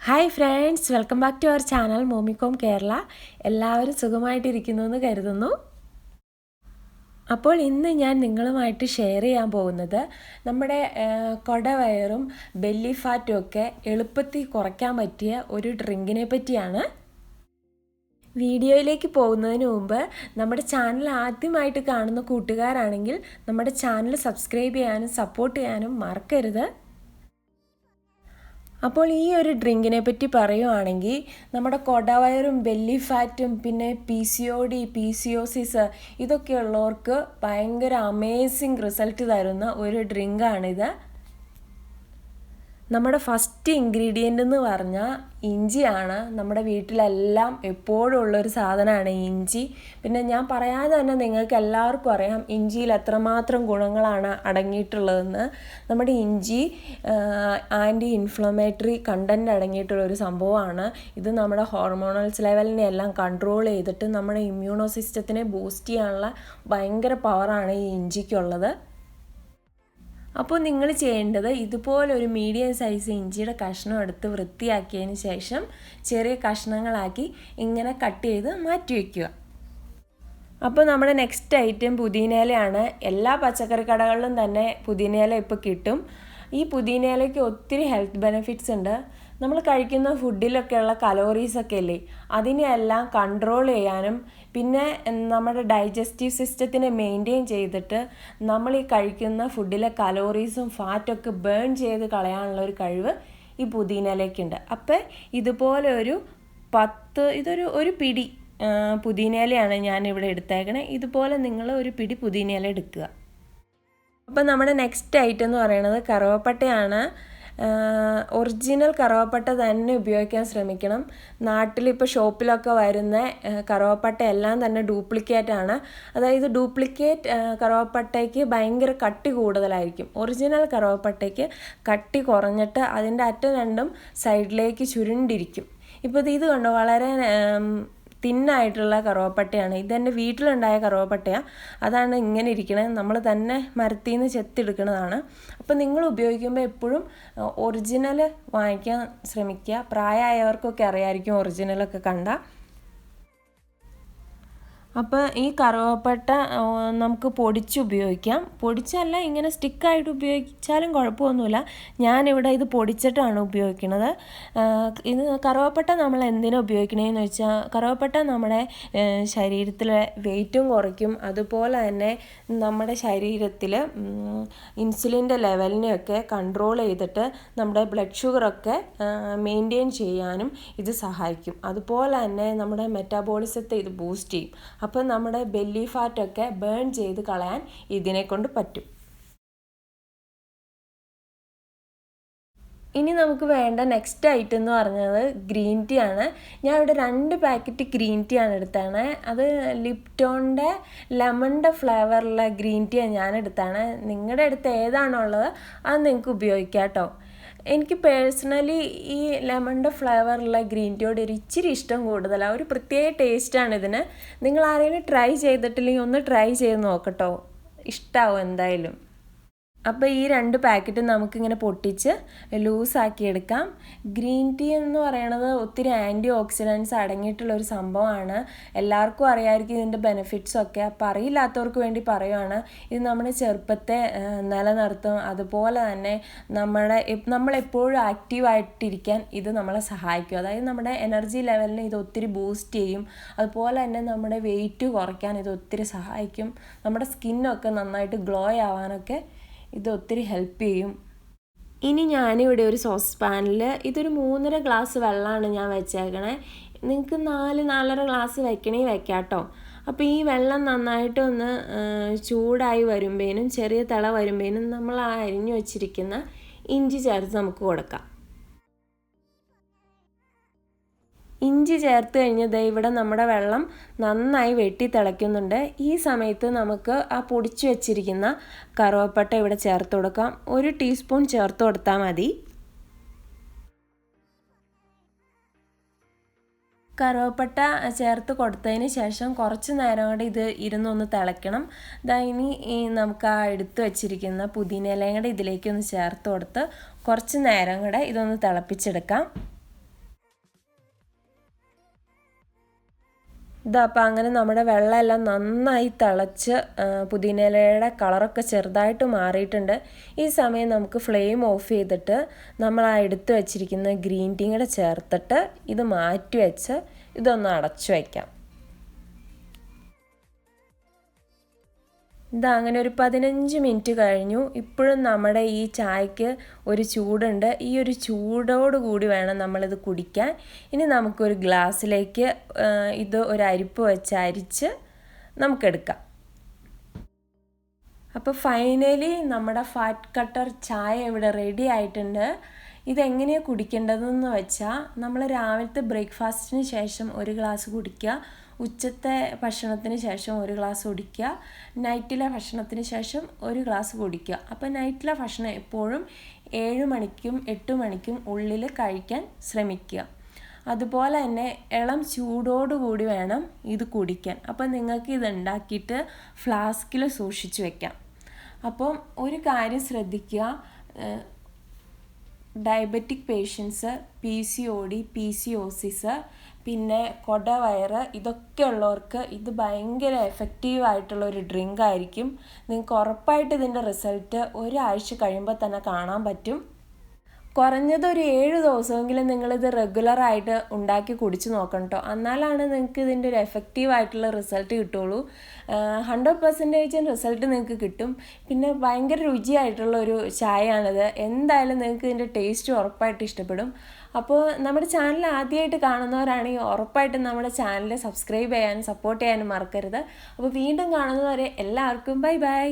Hi friends, welcome back to our channel മോമിക്കോം കേരള. എല്ലാവരും സുഖമായിട്ടിരിക്കുന്നു എന്ന് കരുതുന്നു. അപ്പോൾ ഇന്ന് ഞാൻ നിങ്ങളുമായിട്ട് ഷെയർ ചെയ്യാൻ പോകുന്നത് നമ്മുടെ കൊടവയറും ബെല്ലി ഫാറ്റും ഒക്കെ എളുപ്പത്തിൽ കുറയ്ക്കാൻ പറ്റിയ ഒരു ഡ്രിങ്കിനെ പറ്റിയാണ്. വീഡിയോയിലേക്ക് പോകുന്നതിന് മുമ്പ് നമ്മുടെ ചാനൽ ആദ്യമായിട്ട് കാണുന്ന കൂട്ടുകാരാണെങ്കിൽ നമ്മുടെ ചാനൽ സബ്സ്ക്രൈബ് ചെയ്യാനും സപ്പോർട്ട് ചെയ്യാനും മറക്കരുത്. അപ്പോൾ ഈ ഒരു ഡ്രിങ്കിനെ പറ്റി പറയുവാണെങ്കിൽ നമ്മുടെ കൊടവയറും ബെല്ലി ഫാറ്റും പിന്നെ PCOD PCOS ഇതൊക്കെയുള്ളവർക്ക് ഭയങ്കര അമേസിങ് റിസൾട്ട് തരുന്ന ഒരു ഡ്രിങ്കാണിത്. നമ്മുടെ ഫസ്റ്റ് ഇൻഗ്രീഡിയൻ്റ് എന്ന് പറഞ്ഞാൽ ഇഞ്ചിയാണ്. നമ്മുടെ വീട്ടിലെല്ലാം എപ്പോഴും ഉള്ളൊരു സാധനമാണ് ഇഞ്ചി. പിന്നെ ഞാൻ പറയാതെ തന്നെ നിങ്ങൾക്ക് എല്ലാവർക്കും അറിയാം ഇഞ്ചിയിൽ എത്രമാത്രം ഗുണങ്ങളാണ് അടങ്ങിയിട്ടുള്ളതെന്ന്. നമ്മുടെ ഇഞ്ചി ആൻറ്റി ഇൻഫ്ലമേറ്ററി കണ്ടൻറ്റ് അടങ്ങിയിട്ടുള്ളൊരു സംഭവമാണ്. ഇത് നമ്മുടെ ഹോർമോണൽസ് ലെവലിനെ എല്ലാം കൺട്രോൾ ചെയ്തിട്ട് നമ്മുടെ ഇമ്മ്യൂണോ സിസ്റ്റത്തിനെ ബൂസ്റ്റ് ചെയ്യാനുള്ള ഭയങ്കര പവറാണ് ഈ ഇഞ്ചിക്കുള്ളത്. അപ്പോൾ നിങ്ങൾ ചെയ്യേണ്ടത് ഇതുപോലൊരു മീഡിയം സൈസ് ഇഞ്ചിയുടെ കഷ്ണം എടുത്ത് വൃത്തിയാക്കിയതിന് ശേഷം ചെറിയ കഷ്ണങ്ങളാക്കി ഇങ്ങനെ കട്ട് ചെയ്ത് മാറ്റി വയ്ക്കുക. അപ്പോൾ നമ്മുടെ നെക്സ്റ്റ് ഐറ്റം പുതിനയിലയാണ്. എല്ലാ പച്ചക്കറി കടകളിലും തന്നെ പുതിനയില ഇപ്പോൾ കിട്ടും. ഈ പുതിനയിലയ്ക്ക് ഒത്തിരി ഹെൽത്ത് ബെനിഫിറ്റ്സ് ഉണ്ട്. നമ്മൾ കഴിക്കുന്ന ഫുഡിലൊക്കെയുള്ള കലോറീസൊക്കെ ഇല്ലേ, അതിനെയെല്ലാം കൺട്രോൾ ചെയ്യാനും പിന്നെ നമ്മുടെ ഡൈജസ്റ്റീവ് സിസ്റ്റത്തിനെ മെയിൻറ്റെയിൻ ചെയ്തിട്ട് നമ്മൾ ഈ കഴിക്കുന്ന ഫുഡിലെ കലോറീസും ഫാറ്റൊക്കെ ബേൺ ചെയ്ത് കളയാനുള്ള ഒരു കഴിവ് ഈ പുതിനയിലയ്ക്കുണ്ട്. അപ്പോൾ ഇതുപോലെ ഒരു പിടി പുതിനയിലയാണ് ഞാനിവിടെ എടുത്തേക്കണേ. ഇതുപോലെ നിങ്ങൾ ഒരു പിടി പുതിനയില എടുക്കുക. അപ്പോൾ നമ്മുടെ നെക്സ്റ്റ് ഐറ്റം എന്ന് പറയുന്നത് കറുവപ്പട്ടയാണ്. ഒറിജിനൽ കറുവപ്പട്ട തന്നെ ഉപയോഗിക്കാൻ ശ്രമിക്കണം. നാട്ടിലിപ്പോൾ ഷോപ്പിലൊക്കെ വരുന്ന കറുവപ്പട്ട എല്ലാം തന്നെ ഡ്യൂപ്ലിക്കേറ്റാണ്. അതായത് ഡ്യൂപ്ലിക്കേറ്റ് കറുവപ്പട്ടയ്ക്ക് ഭയങ്കര കട്ടി കൂടുതലായിരിക്കും. ഒറിജിനൽ കറുവപ്പട്ടയ്ക്ക് കട്ടി കുറഞ്ഞിട്ട് അതിൻ്റെ അറ്റം രണ്ടും സൈഡിലേക്ക് ചുരുണ്ടിരിക്കും. ഇപ്പോൾ ഇത് കണ്ടോ, വളരെ തിന്നായിട്ടുള്ള കറുവപ്പട്ടയാണ്. ഇതെൻ്റെ വീട്ടിലുണ്ടായ കറുവപ്പട്ടയാണ്. അതാണ് ഇങ്ങനെ ഇരിക്കണത്. നമ്മൾ തന്നെ മരത്തിൽ നിന്ന് ചെത്തിയെടുക്കുന്നതാണ്. അപ്പോൾ നിങ്ങൾ ഉപയോഗിക്കുമ്പോൾ എപ്പോഴും ഒറിജിനൽ വാങ്ങിക്കാൻ ശ്രമിക്കുക. പ്രായമായവർക്കൊക്കെ അറിയാമായിരിക്കും ഒറിജിനലൊക്കെ കണ്ടാൽ. അപ്പോൾ ഈ കറുവപ്പട്ട നമുക്ക് പൊടിച്ച് ഉപയോഗിക്കാം. പൊടിച്ചല്ല, ഇങ്ങനെ സ്റ്റിക്കായിട്ട് ഉപയോഗിച്ചാലും കുഴപ്പമൊന്നുമില്ല. ഞാനിവിടെ ഇത് പൊടിച്ചിട്ടാണ് ഉപയോഗിക്കുന്നത്. ഇത് കറുവപ്പട്ട നമ്മൾ എന്തിനാണ് ഉപയോഗിക്കണതെന്ന് വെച്ചാൽ, കറുവപ്പട്ട നമ്മുടെ ശരീരത്തിലെ വെയിറ്റും കുറയ്ക്കും. അതുപോലെ തന്നെ നമ്മുടെ ശരീരത്തിൽ ഇൻസുലിൻ്റെ ലെവലിനെയൊക്കെ കൺട്രോൾ ചെയ്തിട്ട് നമ്മുടെ ബ്ലഡ് ഷുഗറൊക്കെ മെയിൻറ്റെയിൻ ചെയ്യാനും ഇത് സഹായിക്കും. അതുപോലെ തന്നെ നമ്മുടെ മെറ്റാബോളിസത്തെ ഇത് ബൂസ്റ്റ് ചെയ്യും. അപ്പം നമ്മുടെ ബെല്ലി ഫാറ്റൊക്കെ ബേൺ ചെയ്ത് കളയാൻ ഇതിനെ കൊണ്ട് പറ്റും. ഇനി നമുക്ക് വേണ്ട നെക്സ്റ്റ് ഐറ്റം എന്ന് പറഞ്ഞത് ഗ്രീൻ ടീ ആണ്. ഞാൻ ഇവിടെ 2 പാക്കറ്റ് ഗ്രീൻ ടീ ആണ് എടുത്താണ്. അത് ലിപ്റ്റോണിൻ്റെ ലെമണിൻ്റെ ഫ്ലേവറുള്ള ഗ്രീൻ ടീയാണ് ഞാൻ എടുത്താണ്. നിങ്ങളുടെ അടുത്ത് ഏതാണുള്ളത് അത് നിങ്ങൾക്ക് ഉപയോഗിക്കാം കേട്ടോ. എനിക്ക് പേഴ്സണലി ഈ ലെമണിൻ്റെ ഫ്ലേവറുള്ള ഗ്രീൻ ടീയോട് ഒരു ഇച്ചിരി ഇഷ്ടം കൂടുതലാണ്. ഒരു പ്രത്യേക ടേസ്റ്റാണ് ഇതിന്. നിങ്ങൾ ആരെങ്കിലും ട്രൈ ചെയ്തിട്ടില്ലെങ്കിൽ ഒന്ന് ട്രൈ ചെയ്ത് നോക്കട്ടോ, ഇഷ്ടമാവും എന്തായാലും. അപ്പോൾ ഈ 2 പാക്കറ്റ് നമുക്കിങ്ങനെ പൊട്ടിച്ച് ലൂസാക്കി എടുക്കാം. ഗ്രീൻ ടീ എന്ന് പറയണത് ഒത്തിരി ആൻറ്റി ഓക്സിഡൻറ്റ്സ് അടങ്ങിയിട്ടുള്ളൊരു സംഭവമാണ്. എല്ലാവർക്കും അറിയാമായിരിക്കും ഇതിൻ്റെ ബെനിഫിറ്റ്സൊക്കെ. അപ്പോൾ അറിയില്ലാത്തവർക്ക് വേണ്ടി പറയുവാണ്. ഇത് നമ്മുടെ ചെറുപ്പത്തെ നിലനിർത്തും. അതുപോലെ തന്നെ നമ്മളെപ്പോഴും ആക്റ്റീവായിട്ടിരിക്കാൻ ഇത് നമ്മളെ സഹായിക്കും. അതായത് നമ്മുടെ എനർജി ലെവലിനെ ഇത് ഒത്തിരി ബൂസ്റ്റ് ചെയ്യും. അതുപോലെ തന്നെ നമ്മുടെ വെയിറ്റ് കുറയ്ക്കാൻ ഇത് ഒത്തിരി സഹായിക്കും. നമ്മുടെ സ്കിന്നൊക്കെ നന്നായിട്ട് ഗ്ലോ ആവാനൊക്കെ ഇത് ഒത്തിരി ഹെൽപ്പ് ചെയ്യും. ഇനി ഞാനിവിടെ ഒരു സോസ് പാനിൽ ഇതൊരു 3.5 ഗ്ലാസ് വെള്ളമാണ് ഞാൻ വെച്ചേക്കണേ. നിങ്ങൾക്ക് 4-4.5 ഗ്ലാസ് വെക്കണമെങ്കിൽ വെക്കാം കേട്ടോ. അപ്പോൾ ഈ വെള്ളം നന്നായിട്ടൊന്ന് ചൂടായി വരുമ്പോഴേനും, ചെറിയ തിള വരുമ്പോഴേനും നമ്മൾ ആ അരിഞ്ഞു വെച്ചിരിക്കുന്ന ഇഞ്ചി ചേർത്ത് നമുക്ക് കൊടുക്കാം. ഇഞ്ചി ചേർത്ത് കഴിഞ്ഞത് ഇവിടെ നമ്മുടെ വെള്ളം നന്നായി വെട്ടി തിളയ്ക്കുന്നുണ്ട്. ഈ സമയത്ത് നമുക്ക് ആ പൊടിച്ചു വെച്ചിരിക്കുന്ന കറുവപ്പട്ട ഇവിടെ ചേർത്ത് കൊടുക്കാം. 1 ടീസ്പൂൺ ചേർത്ത് കൊടുത്താൽ മതി. കറുവപ്പട്ട ചേർത്ത് കൊടുത്തതിന് ശേഷം കുറച്ച് നേരം കൂടെ ഇത് ഇരുന്നൊന്ന് തിളയ്ക്കണം. ഇനി നമുക്ക് ആ എടുത്ത് വെച്ചിരിക്കുന്ന പുതിനയിലയും കൂടെ ഇതിലേക്കൊന്ന് ചേർത്ത് കൊടുത്ത് കുറച്ച് നേരം കൂടെ ഇതൊന്ന് തിളപ്പിച്ചെടുക്കാം. ഇതാ അപ്പം അങ്ങനെ നമ്മുടെ വെള്ളമെല്ലാം നന്നായി തിളച്ച് പുതിനയിലയുടെ കളറൊക്കെ ചെറുതായിട്ട് മാറിയിട്ടുണ്ട്. ഈ സമയം നമുക്ക് ഫ്ലെയിം ഓഫ് ചെയ്തിട്ട് നമ്മൾ ആ എടുത്ത് വെച്ചിരിക്കുന്ന ഗ്രീൻ ടീ കൂടെ ചേർത്തിട്ട് ഇത് മാറ്റി വെച്ച് ഇതൊന്ന് അടച്ചു വയ്ക്കാം. ഇതാ അങ്ങനെ ഒരു 15 മിനിറ്റ് കഴിഞ്ഞു. ഇപ്പോഴും നമ്മുടെ ഈ ചായക്ക് ഒരു ചൂടുണ്ട്. ഈ ഒരു ചൂടോടുകൂടി വേണം നമ്മളിത് കുടിക്കാൻ. ഇനി നമുക്കൊരു ഗ്ലാസ്സിലേക്ക് ഇത് ഒരു അരിപ്പ് വെച്ച് അരിച്ച് നമുക്കെടുക്കാം. അപ്പോൾ ഫൈനലി നമ്മുടെ ഫാറ്റ് കട്ടർ ചായ ഇവിടെ റെഡി ആയിട്ടുണ്ട്. ഇതെങ്ങനെയാണ് കുടിക്കേണ്ടതെന്ന് വെച്ചാൽ നമ്മൾ രാവിലത്തെ ബ്രേക്ക്ഫാസ്റ്റിന് ശേഷം ഒരു ഗ്ലാസ് കുടിക്കുക, ഉച്ചത്തെ ഭക്ഷണത്തിന് ശേഷം ഒരു ഗ്ലാസ് കുടിക്കുക, നൈറ്റിലെ ഭക്ഷണത്തിന് ശേഷം ഒരു ഗ്ലാസ് കുടിക്കുക. അപ്പോൾ നൈറ്റിലെ ഭക്ഷണം എപ്പോഴും 7 മണിക്കും 8 മണിക്കും ഉള്ളിൽ കഴിക്കാൻ ശ്രമിക്കുക. അതുപോലെ തന്നെ ഇളം ചൂടോടുകൂടി വേണം ഇത് കുടിക്കാൻ. അപ്പോൾ നിങ്ങൾക്ക് ഇത് ഉണ്ടാക്കിയിട്ട് ഫ്ലാസ്കിൽ സൂക്ഷിച്ച് വെക്കാം. അപ്പം ഒരു കാര്യം ശ്രദ്ധിക്കുക, ഡയബറ്റിക് പേഷ്യൻസ്, PCOD, PCOS, പിന്നെ കൊടവയറ് ഇതൊക്കെ ഉള്ളവർക്ക് ഇത് ഭയങ്കര എഫക്റ്റീവായിട്ടുള്ളൊരു ഡ്രിങ്ക് ആയിരിക്കും. നിങ്ങൾക്ക് ഉറപ്പായിട്ട് ഇതിൻ്റെ റിസൾട്ട് ഒരാഴ്ച കഴിയുമ്പോൾ തന്നെ കാണാൻ പറ്റും. കുറഞ്ഞത് ഒരു 7 ദിവസമെങ്കിലും നിങ്ങളിത് റെഗുലറായിട്ട് ഉണ്ടാക്കി കുടിച്ച് നോക്കണം കേട്ടോ. എന്നാലാണ് നിങ്ങൾക്ക് ഇതിൻ്റെ ഒരു എഫക്റ്റീവായിട്ടുള്ള റിസൾട്ട് കിട്ടുള്ളൂ. 100% റിസൾട്ട് നിങ്ങൾക്ക് കിട്ടും. പിന്നെ ഭയങ്കര രുചിയായിട്ടുള്ള ഒരു ചായയാണിത്. എന്തായാലും നിങ്ങൾക്ക് ഇതിൻ്റെ ടേസ്റ്റ് ഉറപ്പായിട്ട് ഇഷ്ടപ്പെടും. അപ്പോൾ നമ്മുടെ ചാനൽ ആദ്യമായിട്ട് കാണുന്നവരാണെങ്കിൽ ഉറപ്പായിട്ടും നമ്മുടെ ചാനൽ സബ്സ്ക്രൈബ് ചെയ്യാനും സപ്പോർട്ട് ചെയ്യാനും മറക്കരുത്. അപ്പോൾ വീണ്ടും കാണുന്നവരെ എല്ലാവർക്കും ബൈ ബൈ.